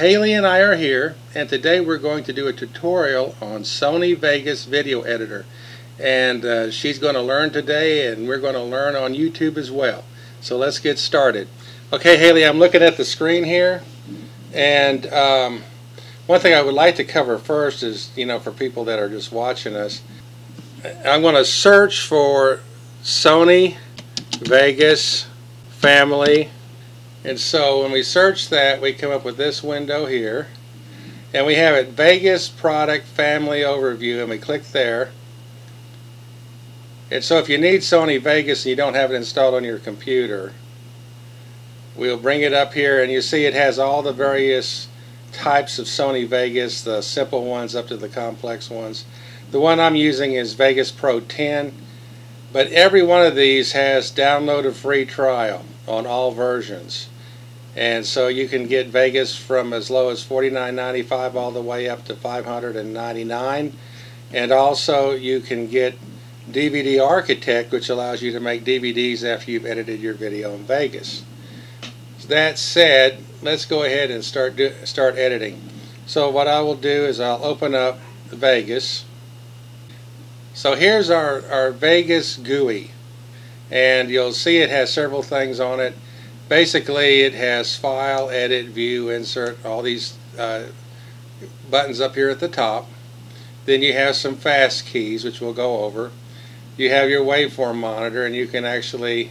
Haley and I are here, and today we're going to do a tutorial on Sony Vegas video editor. And she's going to learn today, and we're going to learn on YouTube as well. So let's get started. Okay, Haley, I'm looking at the screen here, and one thing I would like to cover first is, for people that are just watching us, I'm going to search for Sony Vegas family. And so when we search that, we come up with this window here, and we have it Vegas Product Family Overview, and we click there. And so if you need Sony Vegas and you don't have it installed on your computer, we'll bring it up here, and you see it has all the various types of Sony Vegas, the simple ones up to the complex ones. The one I'm using is Vegas Pro 10, but every one of these has download a free trial on all versions. And so you can get Vegas from as low as $49.95 all the way up to $599. And also you can get DVD Architect, which allows you to make DVDs after you've edited your video in Vegas. That said, let's go ahead and start editing. So what I will do is I'll open up Vegas. So here's our Vegas GUI, and you'll see it has several things on it. Basically, it has File, Edit, View, Insert, all these buttons up here at the top. Then you have some fast keys, which we'll go over. You have your waveform monitor, and you can actually,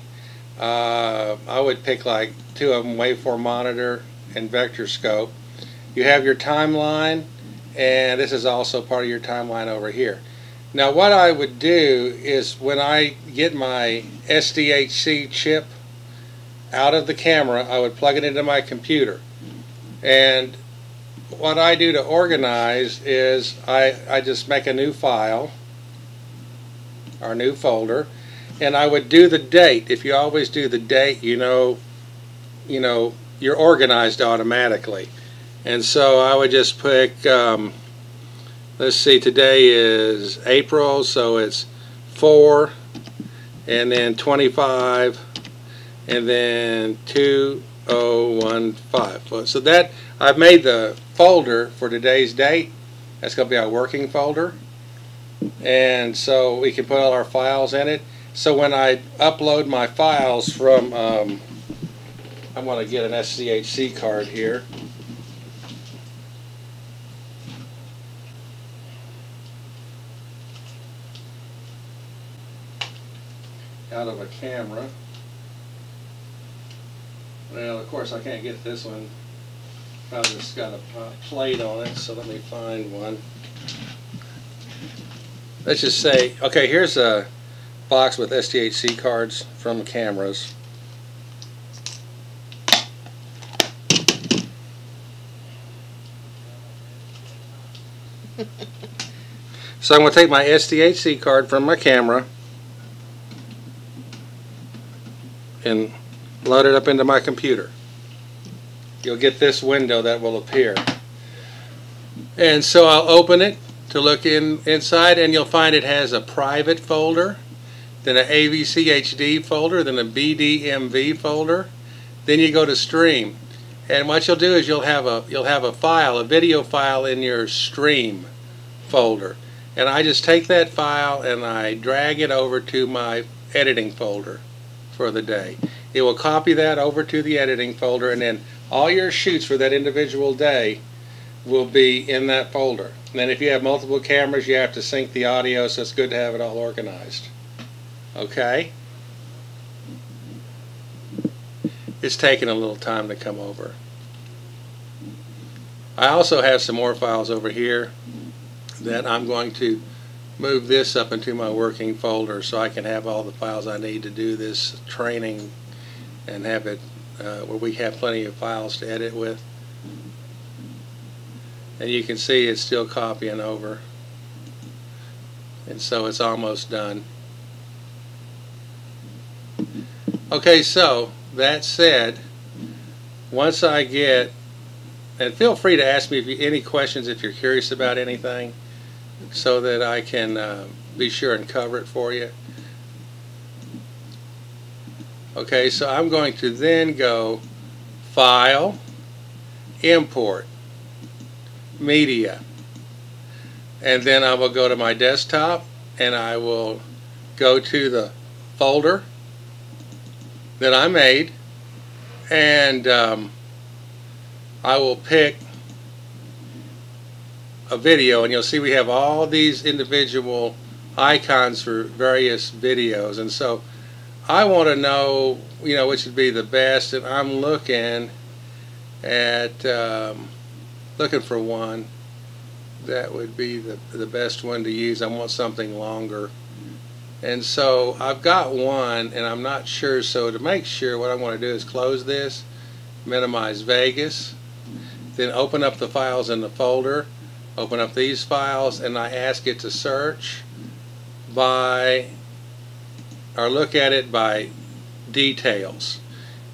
I would pick like two of them, waveform monitor and vector scope. You have your timeline, and this is also part of your timeline over here. Now what I would do is when I get my SDHC chip out of the camera, I would plug it into my computer. And what I do to organize is I just make a new file, or new folder, and I would do the date. If you always do the date, you're organized automatically. And so I would just pick, let's see, today is April, so it's 4, and then 25, and then 2015. So that, I've made the folder for today's date. That's going to be our working folder. And so we can put all our files in it. So when I upload my files from, I'm going to get an SDHC card here. Out of a camera. Well, of course I can't get this one. Probably just got a plate on it, so let me find one. Let's just say, okay, here's a box with SDHC cards from cameras. So I'm going to take my SDHC card from my camera and load it up into my computer. You'll get this window that will appear. And so I'll open it to look inside, and you'll find it has a private folder, then an AVC HD folder, then a BDMV folder. Then you go to stream. And what you'll do is you'll have a file, a video file in your stream folder. And I just take that file and I drag it over to my editing folder for the day. It will copy that over to the editing folder, and then all your shoots for that individual day will be in that folder. And then if you have multiple cameras, you have to sync the audio, so it's good to have it all organized. Okay? It's taking a little time to come over. I also have some more files over here that I'm going to move this up into my working folder so I can have all the files I need to do this training and have it where we have plenty of files to edit with. And you can see it's still copying over, and so it's almost done. Okay, so that said, once I get, and feel free to ask me any questions if you're curious about anything, so that I can be sure and cover it for you. Okay, so I'm going to then go File, Import. media, and then I will go to my desktop and I will go to the folder that I made, and I will pick a video, and you'll see we have all these individual icons for various videos, and so I want to know, you know, which would be the best, and I'm looking at looking for one that would be the best one to use. I want something longer, and so I've got one and I'm not sure, so to make sure, what I want to do is close this, minimize Vegas, then open up the files in the folder, open up these files, and I ask it to search by, or look at it by details,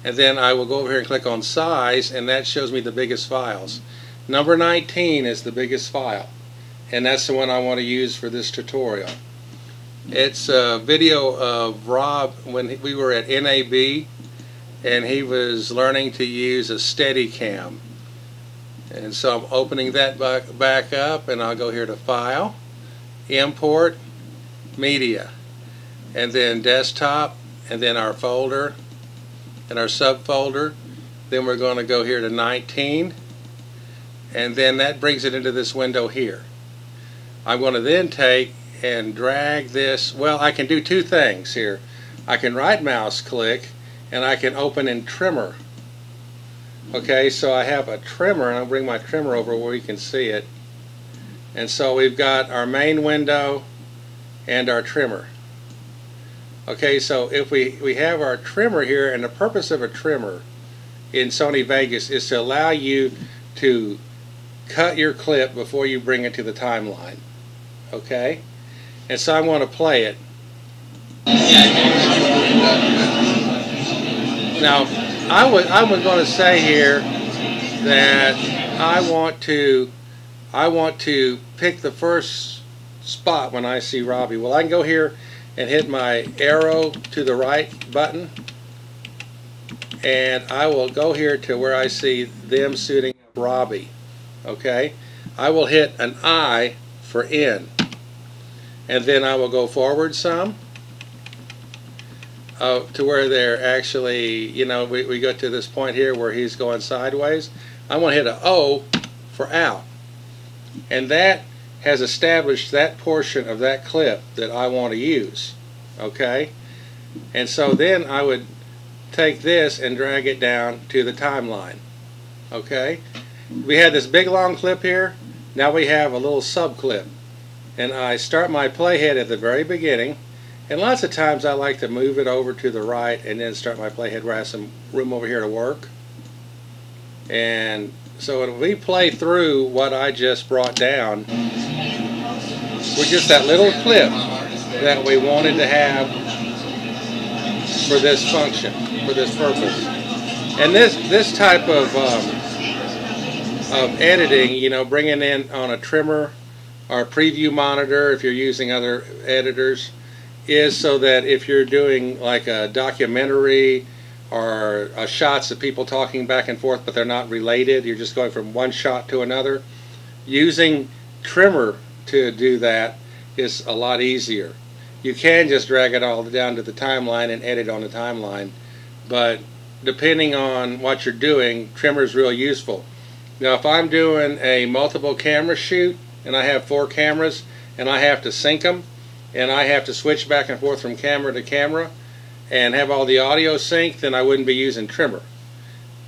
and then I will go over here and click on size, and that shows me the biggest files. Number 19 is the biggest file, and that's the one I want to use for this tutorial. It's a video of Rob when we were at NAB, and he was learning to use a Steadicam. And so I'm opening that back up, and I'll go here to File, Import, Media, and then Desktop, and then our folder, and our subfolder. Then we're going to go here to 19, and then that brings it into this window here. I'm going to then take and drag this. Well, I can do two things here. I can right mouse click, and I can open in Trimmer. Okay, so I have a trimmer, and I'll bring my trimmer over where you can see it. And so we've got our main window and our trimmer. Okay, so if we have our trimmer here, and the purpose of a trimmer in Sony Vegas is to allow you to cut your clip before you bring it to the timeline. Okay, and so I want to play it. Now I was going to say here that I want to pick the first spot when I see Robbie. Well, I can go here and hit my arrow to the right button, and I will go here to where I see them suiting up Robbie. Okay, I will hit an I for in, and then I will go forward some to where they're actually, you know, we go to this point here where he's going sideways. I want to hit an O for out, and that has established that portion of that clip that I want to use. Okay, and so then I would take this and drag it down to the timeline. Okay, we had this big long clip here. Now we have a little sub clip, and I start my playhead at the very beginning, and lots of times I like to move it over to the right and then start my playhead where I have some room over here to work. And so when we play through what I just brought down, we're just that little clip that we wanted to have for this function, for this purpose. And this type of editing, you know, bringing in on a trimmer or a preview monitor, if you're using other editors, is so that if you're doing like a documentary or shots of people talking back and forth but they're not related, you're just going from one shot to another, using trimmer to do that is a lot easier. You can just drag it all down to the timeline and edit on the timeline, but depending on what you're doing, trimmer is real useful. Now if I'm doing a multiple camera shoot and I have 4 cameras and I have to sync them and I have to switch back and forth from camera to camera and have all the audio synced, then I wouldn't be using trimmer.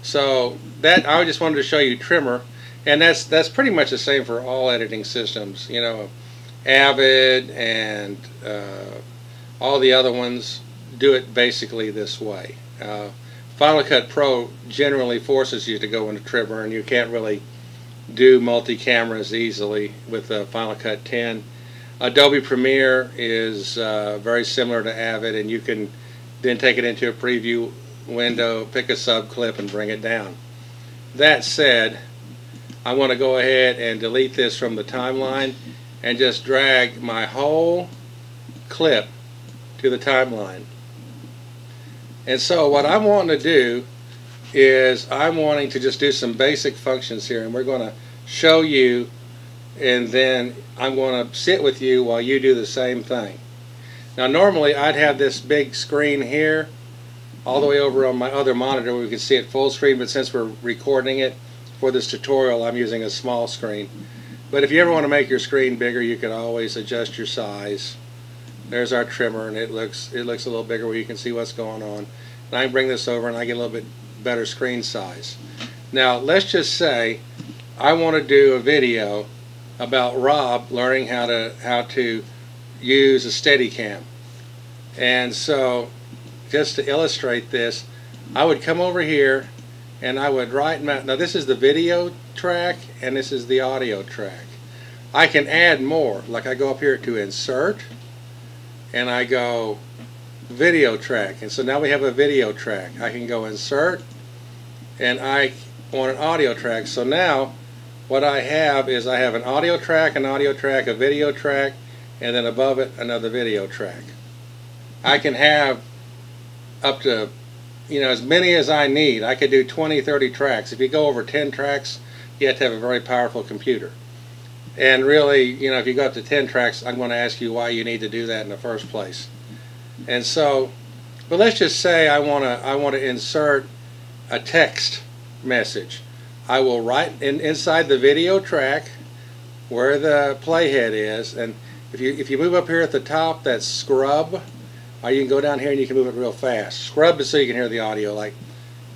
So that, I just wanted to show you trimmer, and that's pretty much the same for all editing systems. You know, Avid and all the other ones do it basically this way. Final Cut Pro generally forces you to go into trimmer, and you can't really do multi-cameras easily with Final Cut 10. Adobe Premiere is very similar to Avid, and you can then take it into a preview window, pick a sub clip, and bring it down. That said, I want to go ahead and delete this from the timeline and just drag my whole clip to the timeline. And so what I'm wanting to do is I'm wanting to just do some basic functions here, and we're going to show you, and then I'm going to sit with you while you do the same thing. Now normally I'd have this big screen here all the way over on my other monitor where we can see it full screen, but since we're recording it for this tutorial, I'm using a small screen. But if you ever want to make your screen bigger, you can always adjust your size. There's our trimmer, and it looks a little bigger where you can see what's going on. And I can bring this over and I get a little bit better screen size. Now let's just say I want to do a video about Rob learning how to use a Steadicam. And so just to illustrate this, I would come over here and I would now this is the video track and this is the audio track. I can add more, like I go up here to insert and I go video track, and so now we have a video track. I can go insert and I want an audio track. So now what I have is I have an audio track, a video track, and then above it another video track. I can have up to, as many as I need. I could do 20, 30 tracks. If you go over 10 tracks, you have to have a very powerful computer. And really, if you go up to 10 tracks, I'm going to ask you why you need to do that in the first place. And so, but let's just say I want to insert a text message. I will write inside the video track where the playhead is, and if you move up here at the top, that's scrub. Or you can go down here and you can move it real fast. Scrub is so you can hear the audio. Like,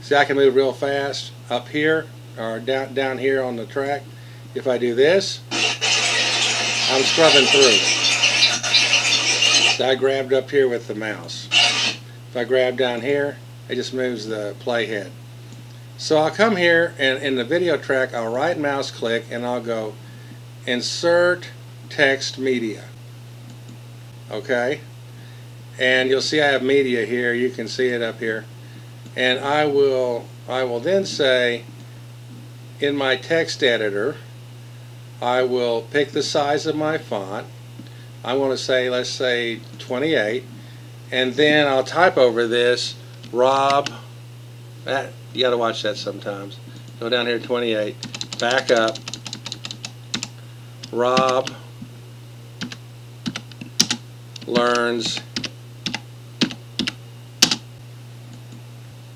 see, I can move real fast up here or down here on the track. If I do this, I'm scrubbing through. So I grabbed up here with the mouse. If I grab down here, it just moves the playhead. So I'll come here and in the video track, I'll right mouse click and I'll go insert text media. Okay? And you'll see I have media here. You can see it up here. And I will then say in my text editor, I will pick the size of my font. I want to say, let's say 28, and then I'll type over this Rob. You got to watch that sometimes. Go down here 28, back up, Rob learns.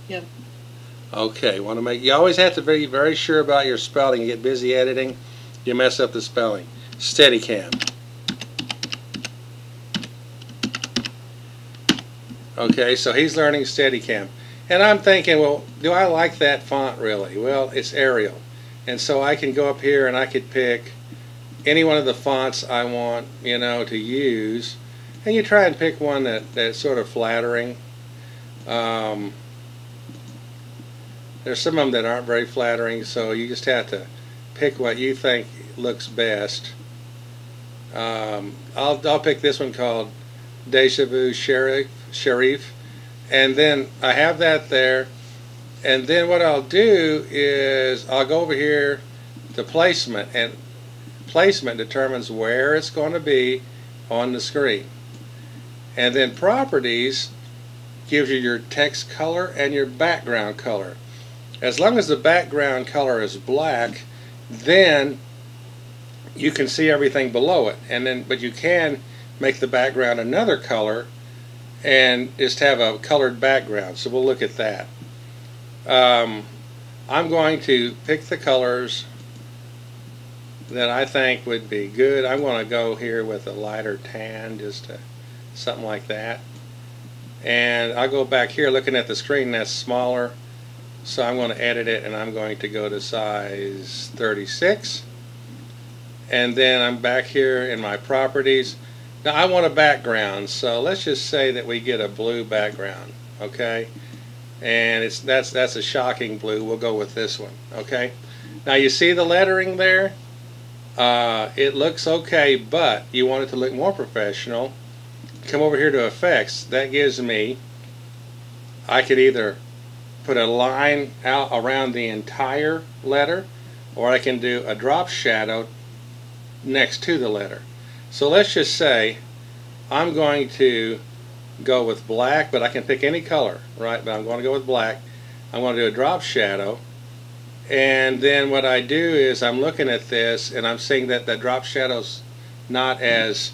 Yep. Okay, you always have to be very sure about your spelling. You get busy editing, you mess up the spelling. Steadicam. Okay, so he's learning Steadicam. And I'm thinking, well, do I like that font really? Well, it's Arial. And so I can go up here and I could pick any one of the fonts I want, to use. And you try and pick one that's sort of flattering. There's some of them that aren't very flattering, so you just have to pick what you think looks best. I'll pick this one called Deja Vu Sharif, and then I have that there, and then what I'll do is I'll go over here to placement, and placement determines where it's going to be on the screen, and then properties gives you your text color and your background color. As long as the background color is black, then you can see everything below it, but you can make the background another color and just have a colored background. So we'll look at that. I'm going to pick the colors that I think would be good. I'm going to go here with a lighter tan, something like that. And I'll go back here looking at the screen, that's smaller. So I'm going to edit it and I'm going to go to size 36. And then I'm back here in my properties. Now I want a background, so let's just say that we get a blue background, okay? And that's a shocking blue. We'll go with this one, okay? Now you see the lettering there? It looks okay, but you want it to look more professional. Come over here to effects. That gives me, I could either put a line out around the entire letter, or I can do a drop shadow next to the letter. So let's just say I'm going to go with black, but I can pick any color, right? But I'm going to go with black. I'm going to do a drop shadow, And then what I do is I'm looking at this and I'm seeing that the drop shadow's not as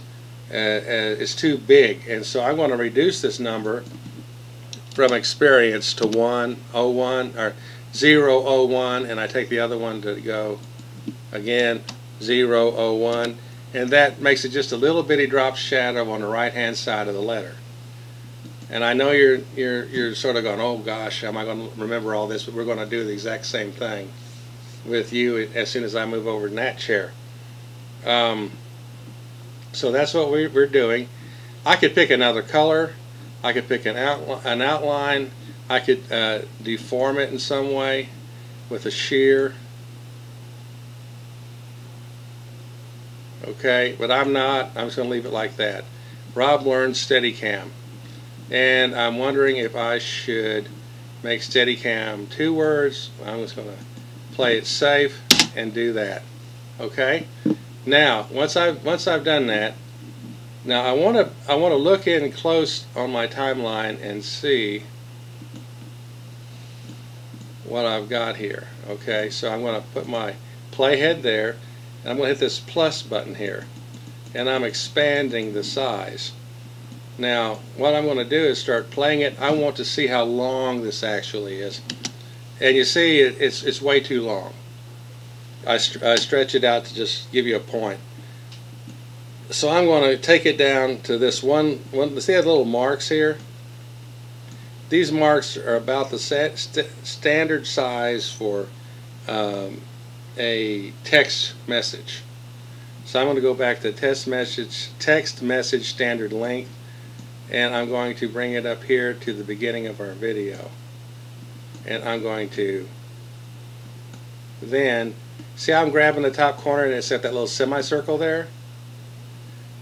it's too big, and so I'm going to reduce this number from experience to 101 or 001, and I take the other one to go again 001, and that makes it just a little bitty drop shadow on the right hand side of the letter. And I know you're sort of going, oh gosh, am I going to remember all this? But we're going to do the exact same thing with you as soon as I move over in that chair. So that's what we're doing. I could pick another color. I could pick an outline. I could deform it in some way with a shear. Okay, but I'm not. I'm just going to leave it like that. Rob learned Steadicam. And I'm wondering if I should make Steadicam 2 words. I'm just going to play it safe and do that. Okay? Now, once I've done that, now I want to look in close on my timeline and see what I've got here. Okay, so I'm going to put my playhead there, and I'm going to hit this plus button here, and I'm expanding the size. Now, what I'm going to do is start playing it. I want to see how long this actually is, and you see it's way too long. I stretch it out to just give you a point. So I'm going to take it down to this one. See the little marks here? These marks are about the standard size for a text message. So I'm going to go back to text message standard length, and I'm going to bring it up here to the beginning of our video. And I'm going to then see how I'm grabbing the top corner and it's at that little semicircle there?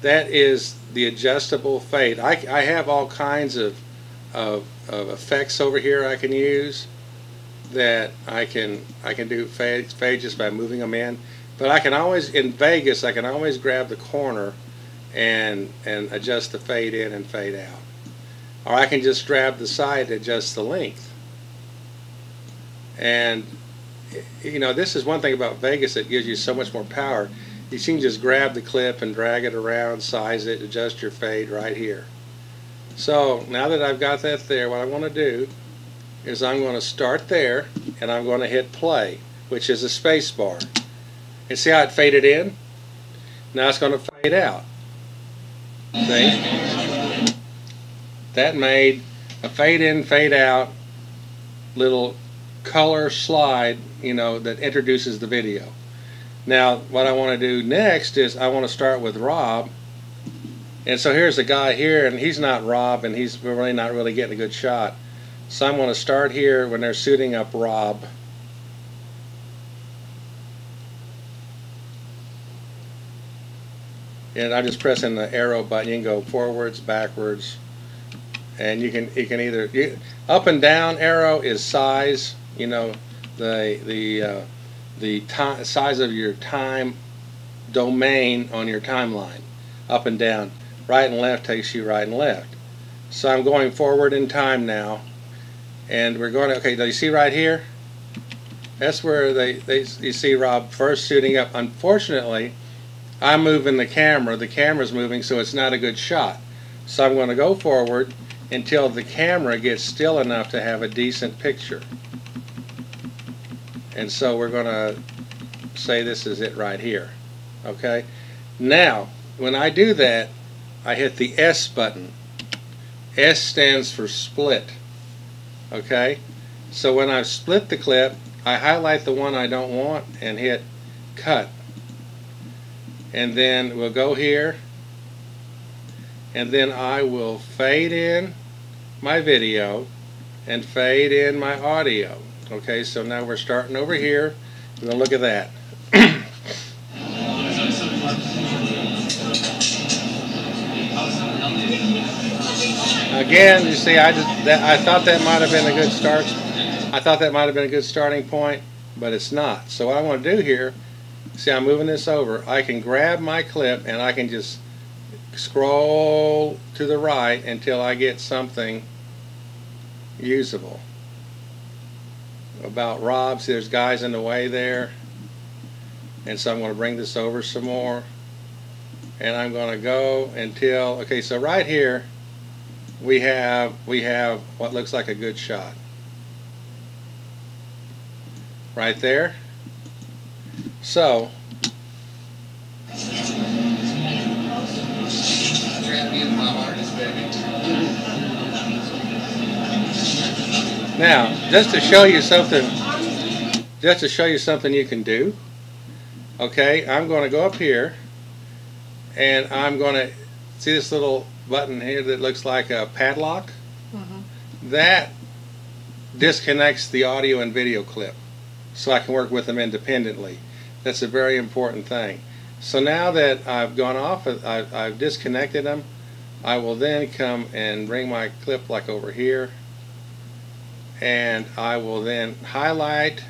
That is the adjustable fade. I have all kinds of effects over here I can use that I can do fade just by moving them in. But I can always, in Vegas, I can always grab the corner and adjust the fade in and fade out. Or I can just grab the side and adjust the length. And you know, this is one thing about Vegas that gives you so much more power. You can just grab the clip and drag it around, size it, adjust your fade right here. So now that I've got that there, what I want to do is I'm going to start there and I'm going to hit play, which is a space bar. And see how it faded in? Now it's going to fade out. See? That made a fade in, fade out little color slide, you know, that introduces the video. Now what I want to do next is I want to start with Rob, and so here's the guy here, and he's not Rob, and he's really not really getting a good shot. So I'm going to start here when they're suiting up Rob, and I'm just pressing the arrow button. You can go forwards, backwards, and you can either up and down arrow is size. You know, the size of your time domain on your timeline. Up and down. Right and left takes you right and left. So I'm going forward in time now, and we're going to, okay, now you see right here? That's where you see Rob first shooting up. Unfortunately, I'm moving the camera's moving, so it's not a good shot. So I'm going to go forward until the camera gets still enough to have a decent picture. And so we're going to say this is it right here. Okay? Now, when I do that, I hit the S button. S stands for split. Okay? So when I've split the clip, I highlight the one I don't want and hit cut. And then we'll go here, and then I will fade in my video and fade in my audio. Okay, so now we're starting over here. We're going to look at that. Again, you see, I thought that might have been a good start. I thought that might have been a good starting point, but it's not. So what I want to do here, see, I'm moving this over. I can grab my clip and I can just scroll to the right until I get something usable. about Rob. See, there's guys in the way there, and so I'm going to bring this over some more, and I'm going to go until, okay, so right here we have what looks like a good shot right there. So now, just to show you something you can do, okay, I'm going to go up here and I'm going to see this little button here that looks like a padlock. That disconnects the audio and video clip so I can work with them independently. That's a very important thing. So now that I've gone off, I've disconnected them, I will then come and bring my clip like over here, and I will then highlight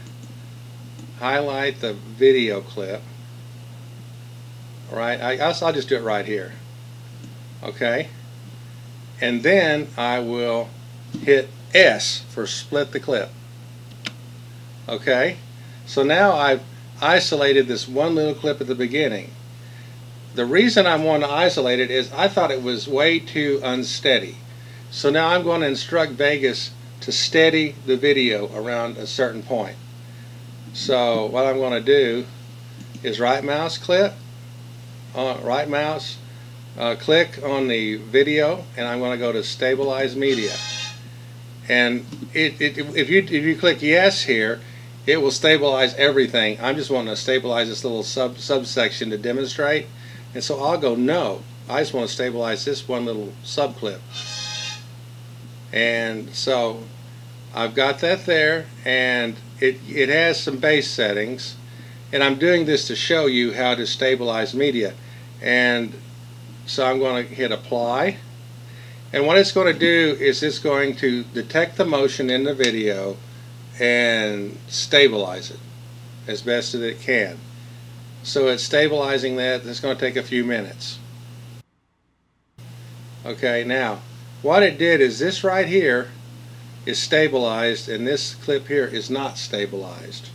the video clip. Right, I'll just do it right here. Okay, and then I will hit S for split the clip. Okay, so now I've isolated this one little clip at the beginning. The reason I want to isolate it is I thought it was way too unsteady. So now I'm going to instruct Vegas to steady the video around a certain point. So what I'm going to do is right mouse click, click on the video, and I'm going to go to stabilize media. And if you click yes here, it will stabilize everything. I'm just wanting to stabilize this little subsection to demonstrate, and so I'll go no. I just want to stabilize this one little subclip. And so I've got that there, and it has some base settings, and I'm doing this to show you how to stabilize media. And so I'm going to hit apply, and what it's going to do is it's going to detect the motion in the video and stabilize it as best as it can. So it's stabilizing that. It's going to take a few minutes. Okay, now what it did is this right here is stabilized and this clip here is not stabilized.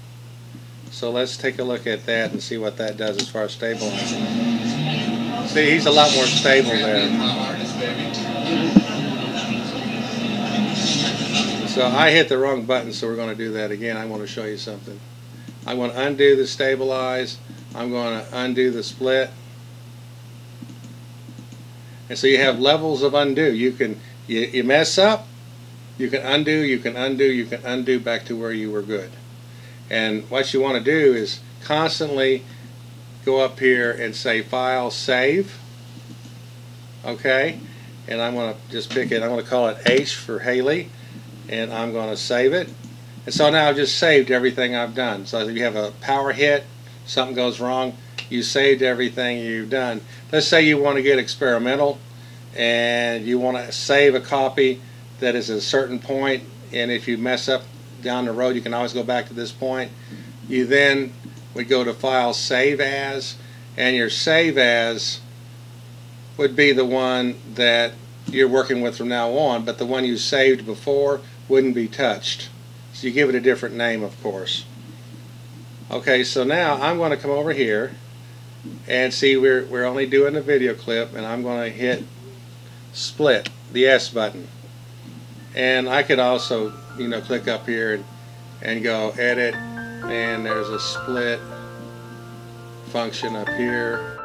So let's take a look at that and see what that does as far as stabilizing. See, he's a lot more stable there. So I hit the wrong button, so we're going to do that again. I want to show you something. I'm going to undo the stabilize. I'm going to undo the split. And so you have levels of undo. You mess up, you can undo, you can undo, you can undo back to where you were good. And what you want to do is constantly go up here and say File, Save. Okay? And I'm going to just pick it. I'm going to call it H for Haley. And I'm going to save it. And so now I've just saved everything I've done. So if you have a power hit, something goes wrong, you saved everything you've done. Let's say you want to get experimental and you want to save a copy that is at a certain point, and if you mess up down the road you can always go back to this point. You then would go to File, Save As, and your Save As would be the one that you're working with from now on, but the one you saved before wouldn't be touched. So you give it a different name, of course. Okay, so now I'm going to come over here and see we're only doing the video clip, and I'm going to hit split, the S button. And I could also, click up here and go edit, and there's a split function up here.